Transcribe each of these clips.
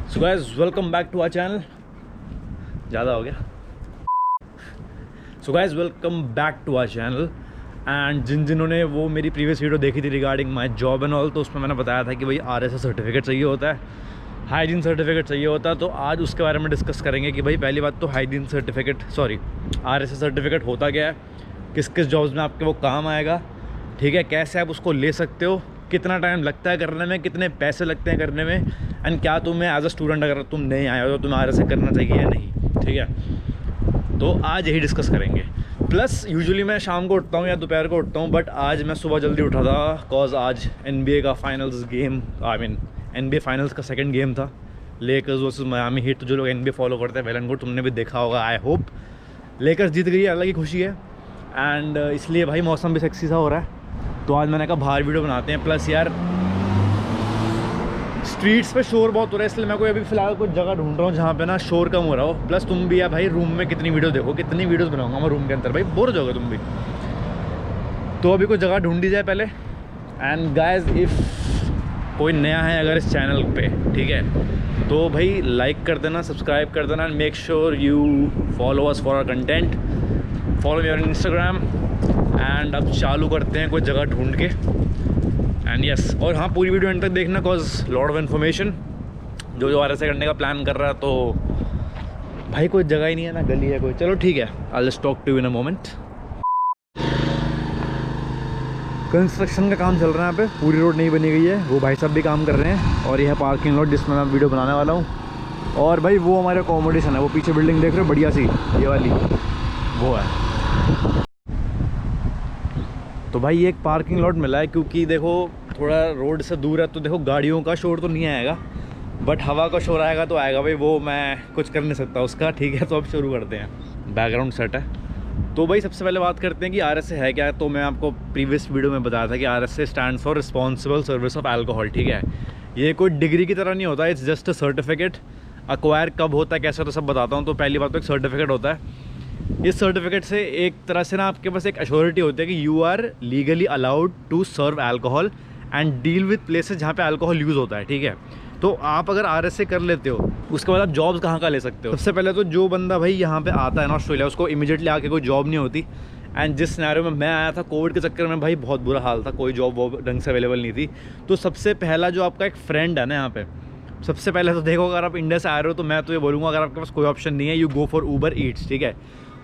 So guys welcome back to our channel. ज़्यादा हो गया। So guys welcome back to our channel and जिन्होंने वो मेरी प्रीवियस वीडियो देखी थी regarding my job and all, तो उसमें मैंने बताया था कि भाई RSS सर्टिफिकेट चाहिए होता है, हाइजीन सर्टिफिकेट चाहिए होता है। तो आज उसके बारे में डिस्कस करेंगे कि भाई पहली बात तो हाइजीन सर्टिफिकेट RSS सर्टिफिकेट होता क्या है, किस किस जॉब्स में आपके वो काम आएगा, ठीक है, कैसे आप उसको ले सकते हो, कितना टाइम लगता है करने में, कितने पैसे लगते हैं करने में, एंड क्या तुम्हें एज अ स्टूडेंट अगर तुम नहीं आए हो तो तुम्हें RSS करना चाहिए या नहीं, ठीक है। तो आज यही डिस्कस करेंगे। प्लस यूजुअली मैं शाम को उठता हूँ या दोपहर को उठता हूँ, बट आज मैं सुबह जल्दी उठा था कॉज आज NBA का फाइनल्स गेम, NBA फाइनल्स का सेकंड गेम था, लेकर्स वर्सेस मियामी हीट। तो जो लोग NBA फॉलो करते हैं वेल एंड गुड, तुमने भी देखा होगा आई होप। लेकर्स जीत गई, अलग ही खुशी है एंड इसलिए भाई मौसम भी सेक्सी सा हो रहा है, तो आज मैंने कहा बाहर वीडियो बनाते हैं। प्लस यार स्ट्रीट्स पे शोर बहुत हो रहा है, इसलिए मैं कोई अभी फ़िलहाल कुछ जगह ढूंढ रहा हूँ जहाँ पे ना शोर कम हो रहा हो। प्लस तुम भी यार भाई रूम में कितनी वीडियो देखो, कितनी वीडियोस बनाऊंगा मैं रूम के अंदर, भाई बोर हो जाओगे तुम भी। तो अभी कुछ जगह ढूंढी जाए पहले। एंड गाइस इफ़ कोई नया है अगर इस चैनल पे, ठीक है, तो भाई लाइक कर देना, सब्सक्राइब कर देना and make sure you follow us for our content, follow me on Instagram. And अब चालू करते हैं कोई जगह ढूंढ के एंड यस। और हाँ, पूरी वीडियो एंड तक देखना कॉज लॉट ऑफ इन्फॉर्मेशन। जो RSS करने का प्लान कर रहा है, तो भाई कोई जगह ही नहीं है ना, गली है कोई। चलो ठीक है, I just talk to you in a moment. Construction का काम चल रहा है यहाँ पे, पूरी रोड नहीं बनी गई है, वो भाई साहब भी काम कर रहे हैं। और यह है पार्किंग लॉट जिसमें मैं वीडियो बनाने वाला हूँ। और भाई वो हमारे अकोमोडेशन है, वो पीछे बिल्डिंग देख रहे हो बढ़िया सी, ये वाली वो है। तो भाई एक पार्किंग लॉट मिला है, क्योंकि देखो थोड़ा रोड से दूर है, तो देखो गाड़ियों का शोर तो नहीं आएगा, बट हवा का शोर आएगा तो आएगा भाई, वो मैं कुछ कर नहीं सकता उसका, ठीक है। तो अब शुरू करते हैं, बैकग्राउंड सेट है। तो भाई सबसे पहले बात करते हैं कि RSS है क्या। तो मैं आपको प्रीवियस वीडियो में बताया था कि RSS stand for responsible service of alcohol, ठीक है। ये कोई डिग्री की तरह नहीं होता, it's just a certificate. Acquire कब होता है, कैसे होता है, सब बताता हूँ। तो पहली बात तो एक सर्टिफिकेट होता है। इस सर्टिफिकेट से एक तरह से ना आपके पास एक एश्योरिटी होती है कि you are legally allowed to serve alcohol and deal with places जहाँ पे अल्कोहल यूज़ होता है, ठीक है। तो आप अगर RSS कर लेते हो, उसके बाद आप जॉब्स कहाँ का ले सकते हो। सबसे पहले तो जो बंदा भाई यहाँ पे आता है ना ऑस्ट्रेलिया, उसको इमीडिएटली आके कोई जॉब नहीं होती। एंड जिस सिनेरियो में मैं आया था कोविड के चक्कर में, भाई बहुत बुरा हाल था, कोई जॉब वॉब ढंग से अवेलेबल नहीं थी। तो सबसे पहला जो आपका एक फ्रेंड है ना यहाँ पे, सबसे पहले तो देखो अगर आप इंडिया से आ रहे हो तो मैं तो ये बोलूँगा अगर आपके पास कोई ऑप्शन नहीं है, you go for Uber Eats, ठीक है।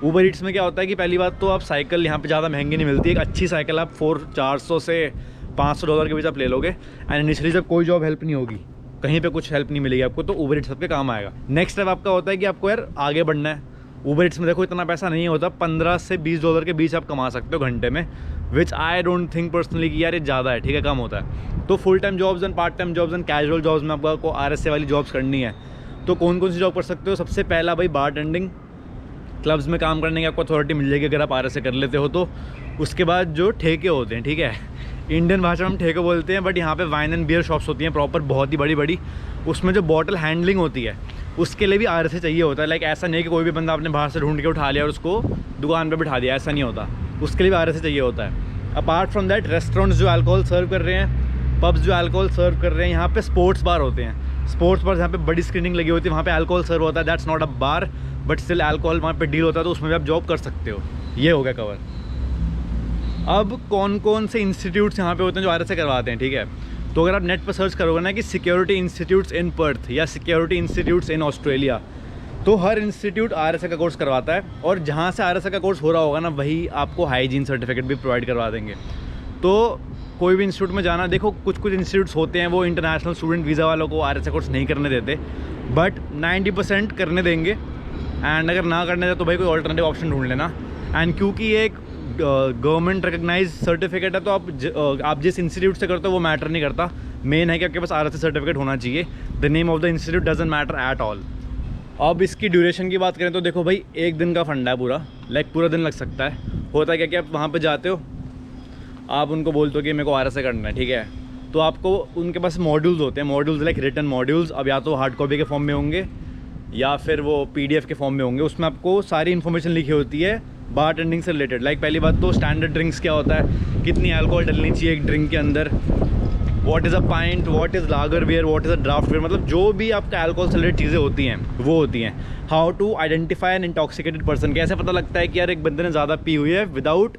Uber Eats में क्या होता है कि पहली बात तो आप साइकिल यहाँ पे ज़्यादा महंगी नहीं मिलती, एक अच्छी साइकिल आप $400 से $500 के बीच आप ले लोगे। एंड इनिशियली जब कोई जॉब हेल्प नहीं होगी, कहीं पे कुछ हेल्प नहीं मिलेगी आपको, तो Uber Eats सबके काम आएगा। नेक्स्ट स्टेप आपका होता है कि आपको यार आगे बढ़ना है। Uber Eats में देखो इतना पैसा नहीं होता, $15 से $20 के बीच आप कमा सकते हो घंटे में, विच आई डोंट थिंक पर्सनली कि यार ये ज़्यादा है, ठीक है, कम होता है। तो full time jobs and part time jobs and casual jobs में आपको RSS वाली जॉब्स करनी है। तो कौन कौन सी जॉब कर सकते हो। सबसे पहला भाई बार टेंडिंग, क्लब्स में काम करने की आपको अथॉरिटी मिल जाएगी अगर आप RSS कर लेते हो तो। उसके बाद जो ठेके होते हैं, ठीक है, इंडियन भाषा में हम ठेके बोलते हैं, बट यहाँ पे वाइन एंड बियर शॉप्स होती हैं प्रॉपर, बहुत ही बड़ी बड़ी। उसमें जो बॉटल हैंडलिंग होती है उसके लिए भी RSS चाहिए होता है। लाइक ऐसा नहीं कि कोई भी बंदा अपने बाहर से ढूंढ के उठा लिया और उसको दुकान पे बिठा दिया, ऐसा नहीं होता, उसके लिए भी RSS चाहिए होता है। अपार्ट फ्रॉम दैट रेस्टोरेंट्स जो अल्कोहल सर्व कर रहे हैं, पब्स जो अल्कोहल सर्व कर रहे हैं, यहाँ पे स्पोर्ट्स बार होते हैं, स्पोर्ट्स बार जहाँ पे बड़ी स्क्रीनिंग लगी होती है, वहाँ पे अल्कोहल सर्व होता है। That's not a bar but still alcohol वहाँ पे डील होता है, तो उसमें भी आप जॉब कर सकते हो। ये हो गया कवर। अब कौन कौन से इंस्टीट्यूट्स यहाँ पे होते हैं जो RSS करवाते हैं, ठीक है। तो अगर आप नेट पर सर्च करोगे ना कि सिक्योरिटी इंस्टीट्यूट्स इन पर्थ या सिक्योरिटी इंस्टीट्यूट्स इन ऑस्ट्रेलिया, तो हर इंस्टीट्यूट RSS का कोर्स करवाता है। और जहाँ से RSS का कोर्स हो रहा होगा ना, वही आपको हाइजीन सर्टिफिकेट भी प्रोवाइड करवा देंगे। तो कोई भी इंस्टीट्यूट में जाना, देखो कुछ कुछ इंस्टीट्यूट्स होते हैं वो इंटरनेशनल स्टूडेंट वीज़ा वालों को RSS कोर्स नहीं करने देते, बट 90% करने देंगे। एंड अगर ना करने दे तो भाई कोई ऑल्टरनेटिव ऑप्शन ढूंढ लेना। एंड क्योंकि ये एक गवर्नमेंट रिकग्नाइज सर्टिफिकेट है, तो आप जिस इंस्टीट्यूट से करते हो वो मैटर नहीं करता, मेन है कि आपके पास RSS सर्टिफिकेट होना चाहिए। The name of the institute doesn't matter at all. अब इसकी ड्यूरेशन की बात करें तो देखो भाई एक दिन का फंडा है पूरा, लाइक पूरा दिन लग सकता है। होता क्या कि आप वहाँ पर जाते हो, आप उनको बोलते हो कि मेरे को RSS करना है, ठीक है, तो आपको उनके पास मॉड्यूल्स होते हैं, मॉड्यूल्स लाइक रिटन मॉड्यूल्स। अब या तो हार्ड कॉपी के फॉर्म में होंगे या फिर वो PDF के फॉर्म में होंगे। उसमें आपको सारी इन्फॉर्मेशन लिखी होती है बार टेंडिंग से रिलेटेड। लाइक पहली बात तो स्टैंडर्ड ड्रिंक्स क्या होता है, कितनी अल्कोहल डलनी चाहिए एक ड्रिंक के अंदर, what is a pint, what is lager beer, what is a draught beer, मतलब जो भी आपका अल्कोहल से रिलेटेड चीज़ें होती हैं वो होती हैं। How to identify an intoxicated person, कैसे पता लगता है कि यार एक बंदे ने ज़्यादा पी हुई है विदाउट,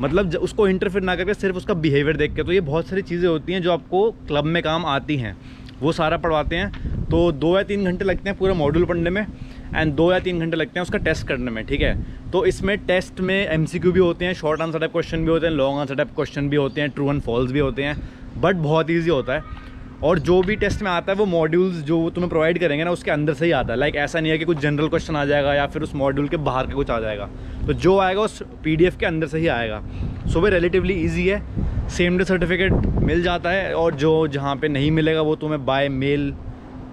मतलब उसको इंटरफेयर ना करके सिर्फ उसका बिहेवियर देख के। तो ये बहुत सारी चीज़ें होती हैं जो आपको क्लब में काम आती हैं, वो सारा पढ़वाते हैं। तो 2 या 3 घंटे लगते हैं पूरा मॉड्यूल पढ़ने में, एंड 2 या 3 घंटे लगते हैं उसका टेस्ट करने में, ठीक है। तो इसमें टेस्ट में MCQ भी होते हैं, शॉर्ट आंसर टाइप क्वेश्चन भी होते हैं, लॉन्ग आंसर टाइप क्वेश्चन भी होते हैं, ट्रू एंड फॉल्स भी होते हैं, बट बहुत ईजी होता है। और जो भी टेस्ट में आता है वो मॉड्यूल्स जो तुम्हें प्रोवाइड करेंगे ना उसके अंदर से ही आता है। लाइक ऐसा नहीं है कि कुछ जनरल क्वेश्चन आ जाएगा या फिर उस मॉड्यूल के बाहर के कुछ आ जाएगा, तो जो आएगा उस PDF के अंदर से ही आएगा। सो वो रिलेटिवली ईजी है, सेम डे सर्टिफिकेट मिल जाता है, और जो जहाँ पे नहीं मिलेगा वो तुम्हें बाय मेल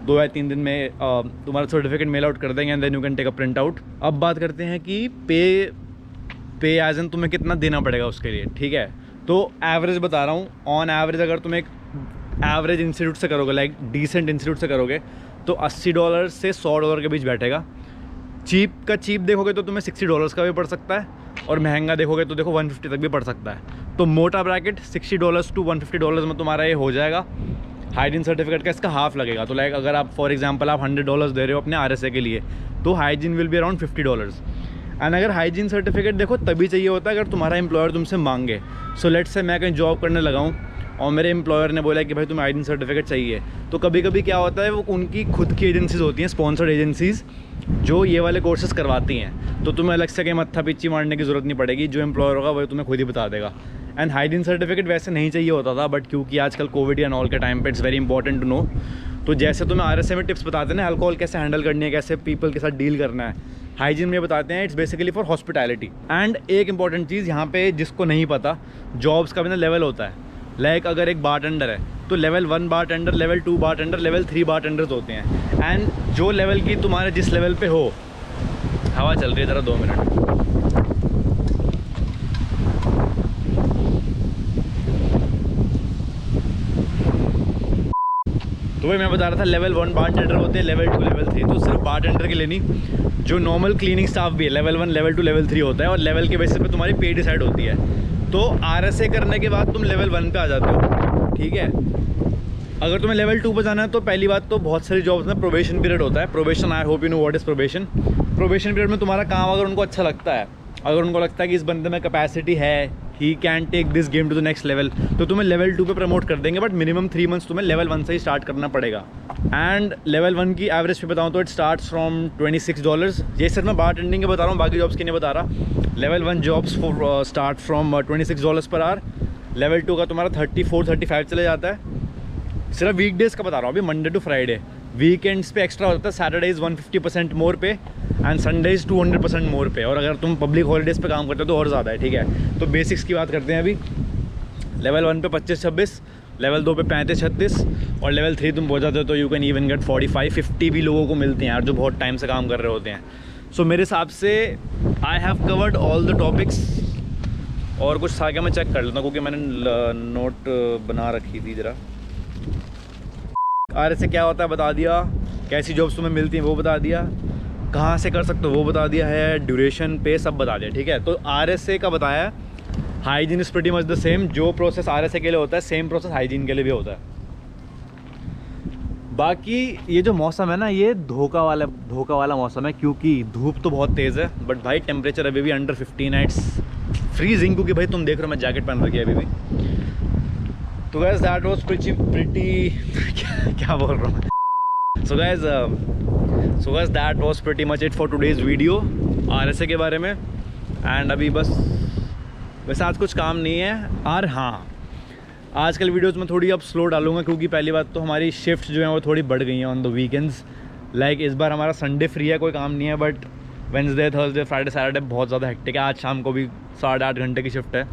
2 या 3 दिन में तुम्हारा सर्टिफिकेट मेल आउट कर देंगे, and then you can take a print out. अब बात करते हैं कि पे एज एन तुम्हें कितना देना पड़ेगा उसके लिए, ठीक है। तो एवरेज बता रहा हूँ, ऑन एवरेज अगर तुम एक एवरेज इंस्टीट्यूट से करोगे, लाइक डिसेंट इंस्टीट्यूट से करोगे, तो $80 से $100 के बीच बैठेगा। चीप का चीप देखोगे तो तुम्हें $60 का भी पड़ सकता है, और महंगा देखोगे तो देखो 150 तक भी पड़ सकता है। तो मोटा ब्रैकेट $60 to $150 में तुम्हारा ये हो जाएगा। हाइजीन सर्टिफिकेट का इसका हाफ लगेगा। तो लाइक अगर आप फॉर एग्जांपल आप $100 दे रहे हो अपने RSA के लिए, तो hygiene will be around $50। And अगर हाइजीन सर्टिफिकेट देखो तभी चाहिए होता है अगर तुम्हारा एम्प्लॉयर तुमसे मांगे। सो लेट्स से मैं कहीं जॉब करने लगा हूँ और मेरे एम्प्लॉयर ने बोला कि भाई तुम्हें हाइजीन सर्टिफिकेट चाहिए, तो कभी कभी क्या होता है वो उनकी खुद की एजेंसीज होती हैं, स्पॉन्सर्ड एजेंसीज़, जो ये वाले कोर्सेज करवाती हैं। तो तुम्हें अलग से कहीं मत्था पिच्ची मारने की ज़रूरत नहीं पड़ेगी, जो एम्प्लॉयर होगा वही तुम्हें खुद ही बता देगा। एंड हाइजीन सर्टिफिकेट वैसे नहीं चाहिए होता था, बट क्योंकि आजकल कोविड एंड ऑल के टाइम पे it's very important to know. तो जैसे तुम्हें RSA में टिप्स बताते हैं ना, अल्कोहल कैसे हैंडल करनी है, कैसे पीपल के साथ डील करना है, हाइजीन में बताते हैं it's basically for hospitality. And एक इंपॉर्टेंट चीज़ यहाँ पे जिसको नहीं पता, जॉब्स का भी ना लेवल होता है। लाइक अगर एक बारटेंडर है तो level 1 bartender, level 2 bartender, level 3 bartenders होते हैं। एंड जो लेवल की तुम्हारे जिस लेवल पे हो, हवा चल रही है ज़रा 2 मिनट। तो भाई मैं बता रहा था लेवल 1 बारटेंडर होते हैं, लेवल 2 लेवल 3। तो सिर्फ बारटेंडर के लिए नहीं, जो नॉर्मल क्लीनिंग स्टाफ भी है लेवल 1 लेवल 2 लेवल 3 होता है, और लेवल के बेसिस पे तुम्हारी पे डिसाइड होती है। तो RSA करने के बाद तुम लेवल 1 पे आ जाते हो, ठीक है। अगर तुम्हें लेवल 2 पे जाना है तो पहली बात तो बहुत सारी जॉब्स में प्रोबेशन पीरियड होता है। Probation, I hope you know what is probation. Probation period में तुम्हारा काम अगर उनको अच्छा लगता है, अगर उनको लगता है कि इस बंदे में कैपेसिटी है, he can take this game to the next level, तो तुम्हें लेवल 2 पे प्रमोट कर देंगे। बट मिनिमम 3 मंथ्स तुम्हें लेवल 1 से ही स्टार्ट करना पड़ेगा। एंड लेवल 1 की एवरेज पे बताऊँ तो इट स्टार्ट्स फ्रॉम $26। ये सिर्फ मैं बारटेंडिंग के बता रहा हूँ, बाकी जॉब्स की नहीं बता रहा। Level 1 jobs start from $26 per hour. Level 2 का तुम्हारा 34-35 चले जाता है। सिर्फ वीकडेज़ का बता रहा हूँ अभी, मंडे टू फ्राइडे। वीकेंड्स पे एक्स्ट्रा होता है, सैटरडेज़ 150% मोर पे, एंड संडेज़ 200% मोर पे। और अगर तुम पब्लिक हॉलीडेज़ पे काम करते हो तो और ज़्यादा है, ठीक है। तो बेसिक्स की बात करते हैं अभी। लेवल 1 पे 25-26, लेवल 2 पे 35-36, और लेवल 3 तुम पहुँच जाते हो तो यू कैन इवन गेट 45-50 भी लोगों को मिलते हैं यार, जो बहुत टाइम से काम कर रहे होते हैं। सो मेरे हिसाब से I have covered all the topics. और कुछ था क्या, मैं चेक कर लेता हूँ क्योंकि मैंने नोट बना रखी थी ज़रा। RSA क्या होता है बता दिया, कैसी जॉब्स तुम्हें मिलती हैं वो बता दिया, कहाँ से कर सकते हो वो बता दिया है, ड्यूरेशन पे सब बता दिया, ठीक है। तो RSA का बताया, hygiene is pretty much the same. जो प्रोसेस RSA के लिए होता है सेम प्रोसेस हाइजीन के लिए भी होता है। बाकी ये जो मौसम है ना, ये धोखा वाला मौसम है, क्योंकि धूप तो बहुत तेज़ है, बट भाई टेम्परेचर अभी भी अंडर 15 नाइट्स फ्रीजिंग, क्योंकि भाई तुम देख रहे हो मैं जैकेट पहन रखी है अभी भी। तो गाइस दैट वाज प्रीटी क्या बोल रहा हूँ। So guys that was pretty much it for today's video RSA के बारे में। एंड अभी बस वैसे आज कुछ काम नहीं है। और हाँ, आजकल वीडियोज़ में थोड़ी अब स्लो डालूंगा, क्योंकि पहली बात तो हमारी शिफ्ट जो है वो थोड़ी बढ़ गई हैं ऑन द वीकेंड्स। लाइक इस बार हमारा संडे फ्री है, कोई काम नहीं है, but Wednesday Thursday Friday Saturday बहुत ज़्यादा हेक्टिक है। आज शाम को भी 8.5 घंटे की शिफ्ट है,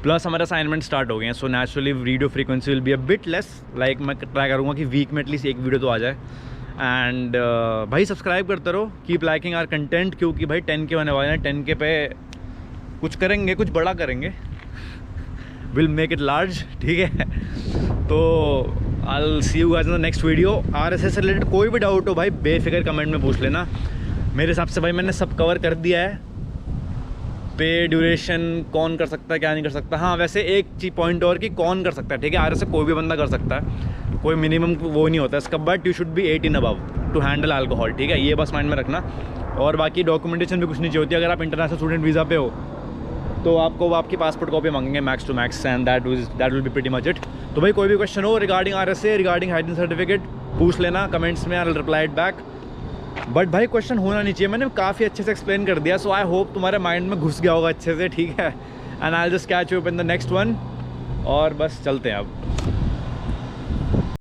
प्लस हमारे असाइनमेंट स्टार्ट हो गए हैं। So naturally video frequency will be a bit less. Like मैं ट्राई करूँगा कि वीक में एटलीस्ट एक वीडियो तो आ जाए। एंड भाई सब्सक्राइब करते रहो, कीप लाइकिंग आवर कंटेंट, क्योंकि भाई 10K होने वाले हैं। 10K पे कुछ करेंगे, कुछ बड़ा करेंगे, विल मेक इट लार्ज, ठीक है। तो I will see you guys in the next video. RSA से रिलेटेड कोई भी डाउट हो भाई बेफिक्र कमेंट में पूछ लेना। मेरे हिसाब से भाई मैंने सब कवर कर दिया है। पे ड्यूरेशन कौन कर सकता है क्या नहीं कर सकता। हाँ वैसे एक चीज पॉइंट और कि कौन कर सकता है, ठीक है, आर से कोई भी बंदा कर सकता है, कोई मिनिमम वो नहीं होता इसका, but you should be 18 above to handle alcohol, ठीक है, ये बस माइंड में रखना। और बाकी डॉक्यूमेंटेशन भी कुछ नहीं चाहिए होती। अगर आप इंटरनेशनल स्टूडेंट वीज़ा पे हो तो आपको वो आपकी पासपोर्ट कॉपी मांगेंगे max to max, and that will be pretty much it. तो भाई कोई भी क्वेश्चन हो regarding RSA, regarding hygiene certificate, पूछ लेना कमेंट्स में, I will reply it back. But भाई क्वेश्चन होना नहीं चाहिए, मैंने काफ़ी अच्छे से एक्सप्लेन कर दिया, सो आई होप तुम्हारे माइंड में घुस गया होगा अच्छे से, ठीक है। And I will just catch you up in the next one, और बस चलते हैं अब।